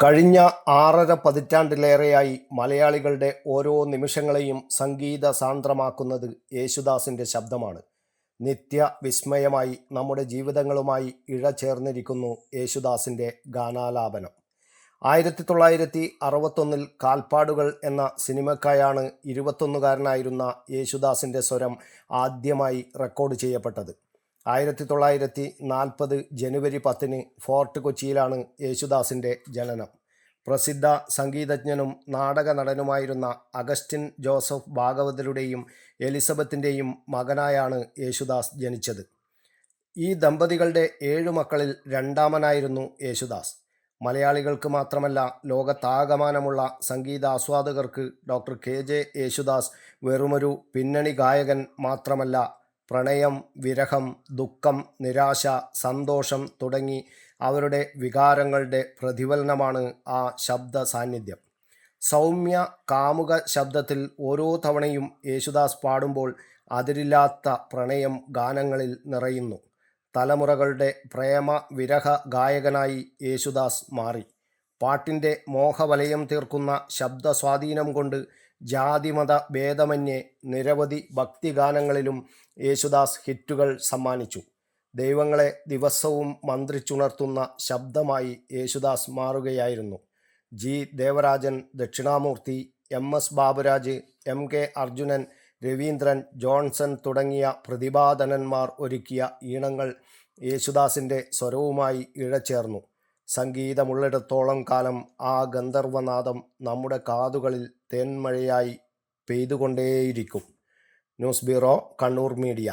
കഴിഞ്ഞ 6.5 പതിറ്റാണ്ടിലേറെയായി മലയാളികളുടെ ഓരോ നിമിഷങ്ങളെയും സംഗീത സാന്ദ്രമാക്കുന്നത് യേശുദാസിൻ്റെ ശബ്ദമാണ്. നിത്യവിസ്മയമായി നമ്മുടെ ജീവിതങ്ങളുമായി ഇഴചേർന്നിരിക്കുന്നു യേശുദാസിൻ്റെ ഗാനാലാപനം. 1961 കാൽപ്പാടുകൾ എന്ന സിനിമയ്ക്കായാണ് 21കാരനായിരുന്ന യേശുദാസിൻ്റെ സ്വരം ആദ്യമായി റെക്കോർഡ് ചെയ്യപ്പെട്ടത്. 1940 ജനുവരി 10 ഫോർട്ട് കൊച്ചിയിലാണ് യേശുദാസിൻ്റെ ജനനം. പ്രസിദ്ധ സംഗീതജ്ഞനും നാടക നടനുമായിരുന്ന അഗസ്റ്റിൻ ജോസഫ് ഭാഗവതരുടെയും എലിസബത്തിൻ്റെയും മകനായാണ് യേശുദാസ് ജനിച്ചത്. ഈ ദമ്പതികളുടെ 7 മക്കളിൽ രണ്ടാമനായിരുന്നു യേശുദാസ്. മലയാളികൾക്ക് മാത്രമല്ല, ലോകത്താകമാനമുള്ള സംഗീതാസ്വാദകർക്ക് ഡോക്ടർ KJ യേശുദാസ് വെറുമൊരു പിന്നണി ഗായകൻ മാത്രമല്ല, പ്രണയം, വിരഹം, ദുഃഖം, നിരാശ, സന്തോഷം തുടങ്ങി അവരുടെ വികാരങ്ങളുടെ പ്രതിഫലനമാണ് ആ ശബ്ദ സാന്നിധ്യം. സൗമ്യ കാമുക ശബ്ദത്തിൽ ഓരോ തവണയും യേശുദാസ് പാടുമ്പോൾ അതിരില്ലാത്ത പ്രണയം ഗാനങ്ങളിൽ നിറയുന്നു. തലമുറകളുടെ പ്രേമ വിരഹ ഗായകനായി യേശുദാസ് മാറി. പാട്ടിൻ്റെ മോഹവലയം തീർക്കുന്ന ശബ്ദ സ്വാധീനം കൊണ്ട് ജാതിമത ഭേദമന്യേ നിരവധി ഭക്തിഗാനങ്ങളിലും യേശുദാസ് ഹിറ്റുകൾ സമ്മാനിച്ചു. ദൈവങ്ങളെ ദിവസവും മന്ത്രിച്ചുണർത്തുന്ന ശബ്ദമായി യേശുദാസ് മാറുകയായിരുന്നു. G. Devarajan, Dakshinamoorthy, MS Baburaj, MK Arjunan, Raveendran, Johnson തുടങ്ങിയ പ്രതിഭാധനന്മാർ ഒരുക്കിയ ഈണങ്ങൾ യേശുദാസിൻ്റെ സ്വരവുമായി ഇഴചേർന്നു. സംഗീതമുള്ളിടത്തോളം കാലം ആ ഗന്ധർവനാദം നമ്മുടെ കാതുകളിൽ തേന്മഴയായി പെയ്തുകൊണ്ടേയിരിക്കും. News bureau, Kannur media.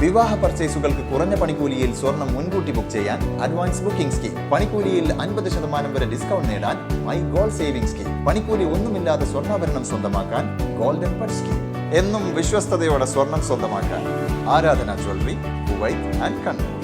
വിവാഹ പർച്ചേസുകൾക്ക് കുറഞ്ഞ പണിക്കൂലിയിൽ സ്വർണം മുൻകൂട്ടി ബുക്ക് ചെയ്യാൻ അഡ്വാൻസ് ബുക്കിംഗ് സ്കീം. പണിക്കൂലിയിൽ 50% വരെ ഡിസ്കൗണ്ട് നേടാൻ മൈ ഗോൾഡ് സേവിംഗ് സ്കീം. പണിക്കൂലി ഒന്നുമില്ലാതെ സ്വർണ്ണാഭരണം സ്വന്തമാക്കാൻ ഗോൾഡൻ പട്ട് സ്കീം. എന്നും വിശ്വസ്തയോടെ സ്വർണം സ്വന്തമാക്കാൻ ആരാധന ജ്വല്ലറി, കുവൈറ്റ് ആൻഡ് കണ്ണൂർ.